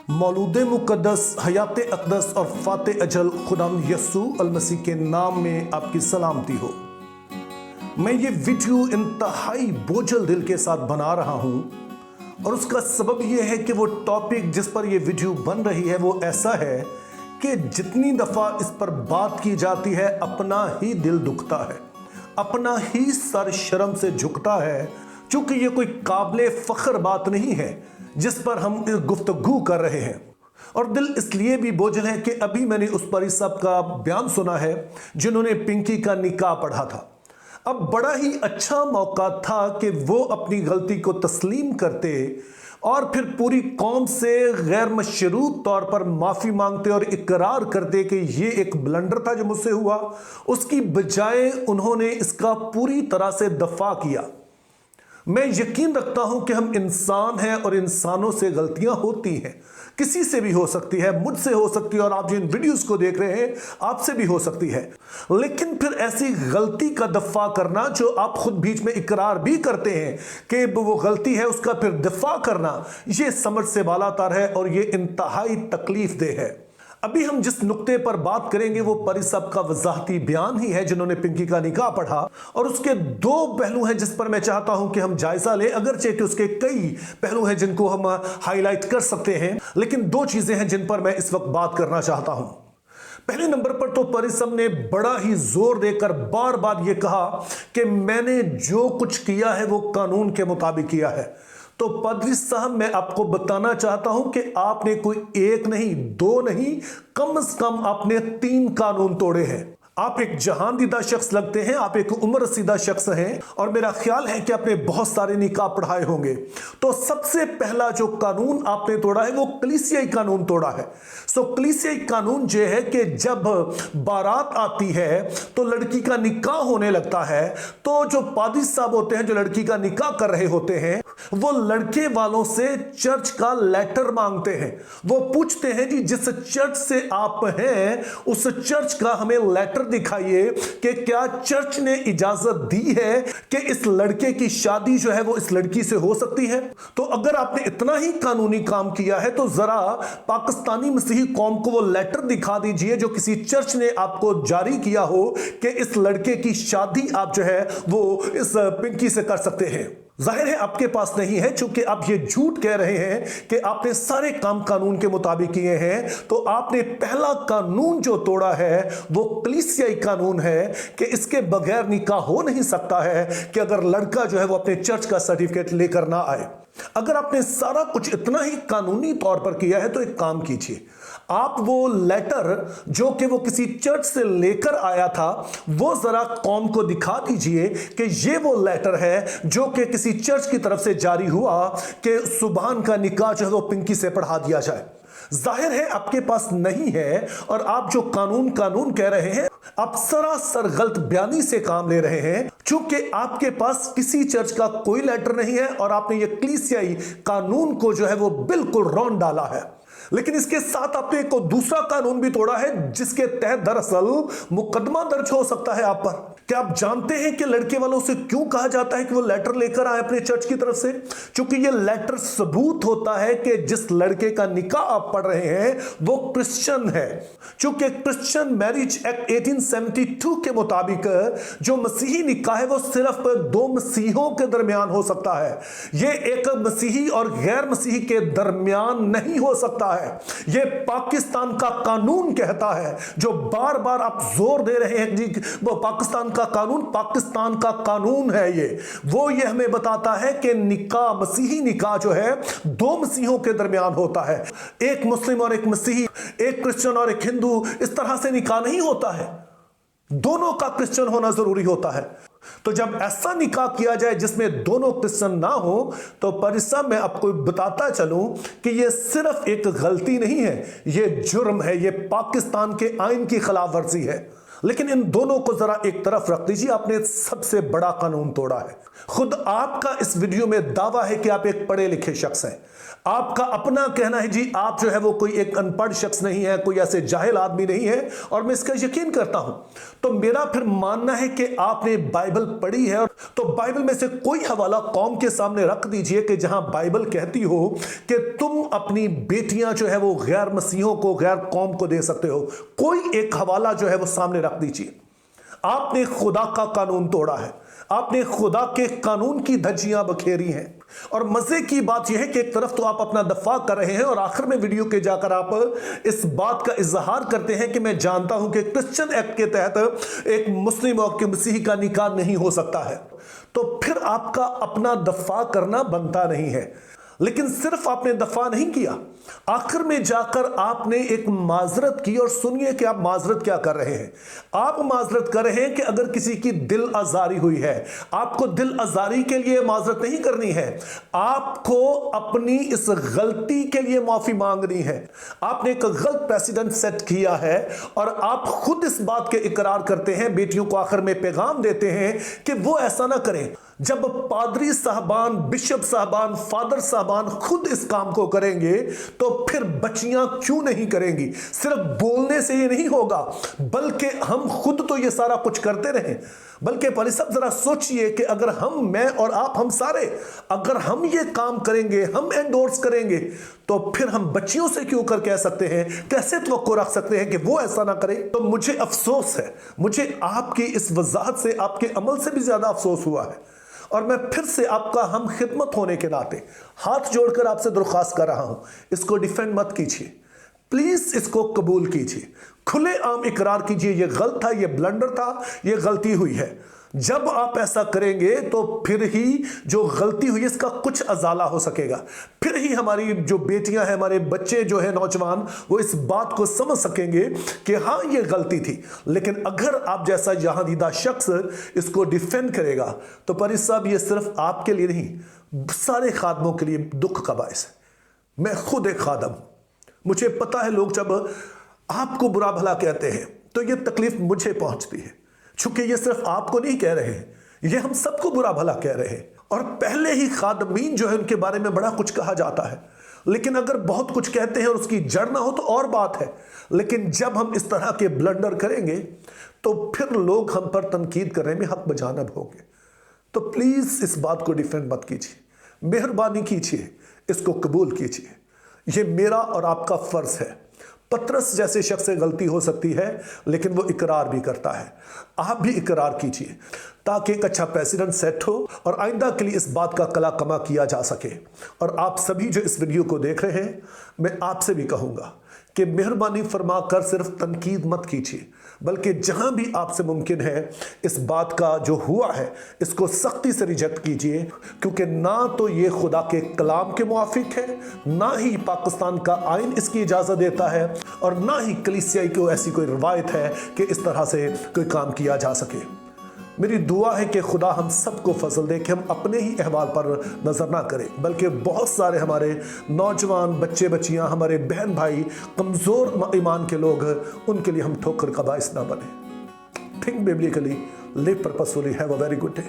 मौलूद मुक़द्दस हयात अक़दस और फ़ाते अजल खुदाम यसू अल मसीह के नाम में आपकी सलामती हो। मैं ये वीडियो इंतहाई बोझल दिल के साथ बना रहा हूँ और उसका सबब यह है कि वो टॉपिक जिस पर यह वीडियो बन रही है वो ऐसा है कि जितनी दफ़ा इस पर बात की जाती है अपना ही दिल दुखता है, अपना ही सर शर्म से झुकता है, क्योंकि ये कोई काबिले फ़ख्र बात नहीं है जिस पर हम इस गुफ्तगू कर रहे हैं। और दिल इसलिए भी बोझल है कि अभी मैंने उस परी साहब का बयान सुना है जिन्होंने पिंकी का निकाह पढ़ा था। अब बड़ा ही अच्छा मौका था कि वो अपनी गलती को तस्लीम करते और फिर पूरी कौम से गैर मशरूत तौर पर माफ़ी मांगते और इकरार करते कि ये एक ब्लंडर था जो मुझसे हुआ। उसकी बजाय उन्होंने इसका पूरी तरह से दफा किया। मैं यकीन रखता हूं कि हम इंसान हैं और इंसानों से गलतियां होती हैं, किसी से भी हो सकती है, मुझसे हो सकती है और आप जिन वीडियोस को देख रहे हैं आपसे भी हो सकती है। लेकिन फिर ऐसी गलती का दफा करना जो आप खुद बीच में इकरार भी करते हैं कि वो गलती है, उसका फिर दफा करना, ये समझ से बालातर है और ये इंतहाई तकलीफ देह है। अभी हम जिस नुक्ते पर बात करेंगे वो परी साहब का वजाहती बयान ही है जिन्होंने पिंकी का निकाह पढ़ा, और उसके दो पहलू हैं जिस पर मैं चाहता हूं कि हम जायजा लें, अगरचे कि उसके कई पहलू हैं जिनको हम हाईलाइट कर सकते हैं, लेकिन दो चीजें हैं जिन पर मैं इस वक्त बात करना चाहता हूं। पहले नंबर पर तो परी साहब ने बड़ा ही जोर देकर बार बार यह कहा कि मैंने जो कुछ किया है वो कानून के मुताबिक किया है। तो पादरी साहब, मैं आपको बताना चाहता हूं कि आपने कोई एक नहीं, दो नहीं, कम से कम आपने 3 कानून तोड़े हैं। आप एक जहानदीदा शख्स लगते हैं, आप एक उम्र रसीदा शख्स हैं और मेरा ख्याल है कि आपने बहुत सारे निकाह पढ़ाए होंगे। तो सबसे पहला जो कानून आपने तोड़ा है वो कलीसियाई कानून तोड़ा है। सो कलीसियाई कानून ये है कि जब बारात आती है तो लड़की का निकाह होने लगता है, तो जो पादरी साहब होते हैं जो लड़की का निकाह कर रहे होते हैं वो लड़के वालों से चर्च का लेटर मांगते हैं। वो पूछते हैं जी जिस चर्च से आप हैं उस चर्च का हमें लेटर दिखाइए कि क्या चर्च ने इजाजत दी है कि इस लड़के की शादी जो है वो इस लड़की से हो सकती है। तो अगर आपने इतना ही कानूनी काम किया है तो जरा पाकिस्तानी मसीही कौम को वो लेटर दिखा दीजिए जो किसी चर्च ने आपको जारी किया हो कि इस लड़के की शादी आप जो है वो इस पिंकी से कर सकते हैं। जाहिर है आपके पास नहीं है, चूंकि आप ये झूठ कह रहे हैं कि आपने सारे काम कानून के मुताबिक किए हैं। तो आपने पहला कानून जो तोड़ा है वो कलीसियाई कानून है कि इसके बगैर निकाह हो नहीं सकता है कि अगर लड़का जो है वो अपने चर्च का सर्टिफिकेट लेकर ना आए। अगर आपने सारा कुछ इतना ही कानूनी तौर पर किया है तो एक काम कीजिए, आप वो लेटर जो कि वो किसी चर्च से लेकर आया था वो जरा कौम को दिखा दीजिए कि ये वो लेटर है जो कि किसी चर्च की तरफ से जारी हुआ कि सुभान का निकाह जो है वो पिंकी से पढ़ा दिया जाए। जाहिर है आपके पास नहीं है और आप जो कानून कह रहे हैं आप सरासर गलत बयानी से काम ले रहे हैं, क्योंकि आपके पास किसी चर्च का कोई लेटर नहीं है और आपने ये कलीसियाई कानून को जो है वो बिल्कुल रौंद डाला है। लेकिन इसके साथ आपने एक दूसरा कानून भी तोड़ा है जिसके तहत दरअसल मुकदमा दर्ज हो सकता है आप पर। क्या आप जानते हैं कि लड़के वालों से क्यों कहा जाता है कि वो लेटर लेकर आए अपने चर्च की तरफ से? क्योंकि ये लेटर सबूत होता है कि जिस लड़के का निकाह आप पढ़ रहे हैं वो क्रिश्चियन है। क्योंकि क्रिश्चियन मैरिज एक्ट 1872 के मुताबिक जो मसीही निकाह है वो सिर्फ 2 मसीहों के दरमियान हो सकता है। ये एक मसीही और गैर मसीही के दरमियान नहीं हो सकता है। ये पाकिस्तान का कानून कहता है, जो बार बार आप जोर दे रहे हैं जी वो पाकिस्तान का कानून है। ये हमें बताता है कि निकाह, मसीही निकाह जो है 2 मसीहों के दरमियान होता है। एक मुस्लिम और एक मसीही, एक क्रिश्चियन और एक हिंदू, इस तरह से निकाह नहीं होता है। दोनों का क्रिश्चियन होना जरूरी होता है। तो जब ऐसा निकाह किया जाए जिसमें दोनों क्रिश्चियन ना हो तो परी साहब मैं आपको बताता चलूं कि यह सिर्फ एक गलती नहीं है, यह जुर्म है, यह पाकिस्तान के आइन की खिलाफ वर्जी है। लेकिन इन दोनों को जरा एक तरफ रख दीजिए, आपने सबसे बड़ा कानून तोड़ा है। खुद आपका इस वीडियो में दावा है कि आप एक पढ़े लिखे शख्स हैं, आपका अपना कहना है जी, आप जो है वो कोई एक अनपढ़ शख्स नहीं है, कोई ऐसे जाहिल आदमी नहीं है, और मैं इसका यकीन करता हूं। तो मेरा फिर मानना है कि आपने बाइबल पढ़ी है, तो बाइबल में से कोई हवाला कौम के सामने रख दीजिए कि जहां बाइबल कहती हो कि तुम अपनी बेटियां जो है वो गैर मसीहों को, गैर कौम को दे सकते हो। कोई एक हवाला जो है वो सामने रख दीजिए। आपने खुदा का कानून तोड़ा है, आपने खुदा के कानून की धज्जियां बखेरी हैं। और मजे की बात यह है कि एक तरफ तो आप अपना दफा कर रहे हैं और आखिर में वीडियो के जाकर आप इस बात का इजहार करते हैं कि मैं जानता हूं कि क्रिश्चियन एक्ट के तहत एक मुस्लिम और के मसीही का निकाह नहीं हो सकता है। तो फिर आपका अपना दफा करना बनता नहीं है। लेकिन सिर्फ आपने दफा नहीं किया, आखिर में जाकर आपने एक माजरत की। और सुनिए कि आप माजरत क्या कर रहे हैं। आप माजरत कर रहे हैं कि अगर किसी की दिल आजारी हुई है, आपको दिल आजारी के लिए माजरत नहीं करनी है, आपको अपनी इस गलती के लिए माफी मांगनी है। आपने एक गलत प्रेसिडेंट सेट किया है और आप खुद इस बात के इकरार करते हैं, बेटियों को आखिर में पैगाम देते हैं कि वो ऐसा ना करें। जब पादरी साहबान, बिशप साहबान, फादर साहबान खुद इस काम को करेंगे तो फिर बच्चियां क्यों नहीं करेंगी। सिर्फ बोलने से ये नहीं होगा, बल्कि हम खुद तो ये सारा कुछ करते रहे। बल्कि भाई साहब जरा सोचिए कि अगर हम, मैं और आप, हम सारे अगर हम ये काम करेंगे, हम एंडोर्स करेंगे, तो फिर हम बच्चियों से क्यों कर कह सकते हैं, कैसे तवक्को रख सकते हैं कि वो ऐसा ना करें। तो मुझे अफसोस है, मुझे आपकी इस वजाहत से, आपके अमल से भी ज्यादा अफसोस हुआ है। और मैं फिर से आपका हम खिदमत होने के नाते हाथ जोड़कर आपसे दरख्वास्त कर रहा हूं, इसको डिफेंड मत कीजिए, प्लीज इसको कबूल कीजिए, खुले आम इकरार कीजिए ये गलत था, ये ब्लंडर था, ये गलती हुई है। जब आप ऐसा करेंगे तो फिर ही जो गलती हुई इसका कुछ अजाला हो सकेगा, फिर ही हमारी जो बेटियां हैं, हमारे बच्चे जो है नौजवान, वो इस बात को समझ सकेंगे कि हाँ ये गलती थी। लेकिन अगर आप जैसा जहांदीदा शख्स इसको डिफेंड करेगा तो परी साहब ये सिर्फ आपके लिए नहीं, सारे खादमों के लिए दुख का बायस है। मैं खुद एक खादम हूं, मुझे पता है लोग जब आपको बुरा भला कहते हैं तो ये तकलीफ मुझे पहुंचती है, चूंकि ये सिर्फ आपको नहीं कह रहे हैं, ये हम सबको बुरा भला कह रहे हैं। और पहले ही खादमीन जो है उनके बारे में बड़ा कुछ कहा जाता है, लेकिन अगर बहुत कुछ कहते हैं और उसकी जड़ ना हो तो और बात है। लेकिन जब हम इस तरह के ब्लंडर करेंगे तो फिर लोग हम पर तनकीद करने में हक बजानब होंगे। तो प्लीज इस बात को डिफेंड मत कीजिए, मेहरबानी कीजिए, इसको कबूल कीजिए। ये मेरा और आपका फर्ज है। पतरस जैसे शख्स से गलती हो सकती है लेकिन वो इकरार भी करता है, आप भी इकरार कीजिए ताकि एक अच्छा प्रेसिडेंट सेट हो और आइंदा के लिए इस बात का कला कमा किया जा सके। और आप सभी जो इस वीडियो को देख रहे हैं, मैं आपसे भी कहूँगा कि मेहरबानी फरमा कर सिर्फ तनकीद मत कीजिए, बल्कि जहां भी आपसे मुमकिन है इस बात का जो हुआ है इसको सख्ती से रिजेक्ट कीजिए, क्योंकि ना तो ये खुदा के कलाम के मुआफिक है, ना ही पाकिस्तान का आइन इसकी इजाज़त देता है, और ना ही कलीसिया की ऐसी कोई रवायत है कि इस तरह से कोई काम किया जा सके। मेरी दुआ है कि खुदा हम सबको फजल दे कि हम अपने ही अहवाल पर नज़र ना करें, बल्कि बहुत सारे हमारे नौजवान बच्चे बच्चियां, हमारे बहन भाई, कमज़ोर ईमान के लोग, उनके लिए हम ठोकर का बाइस ना बने। Think biblically, live purposefully, have a very good day.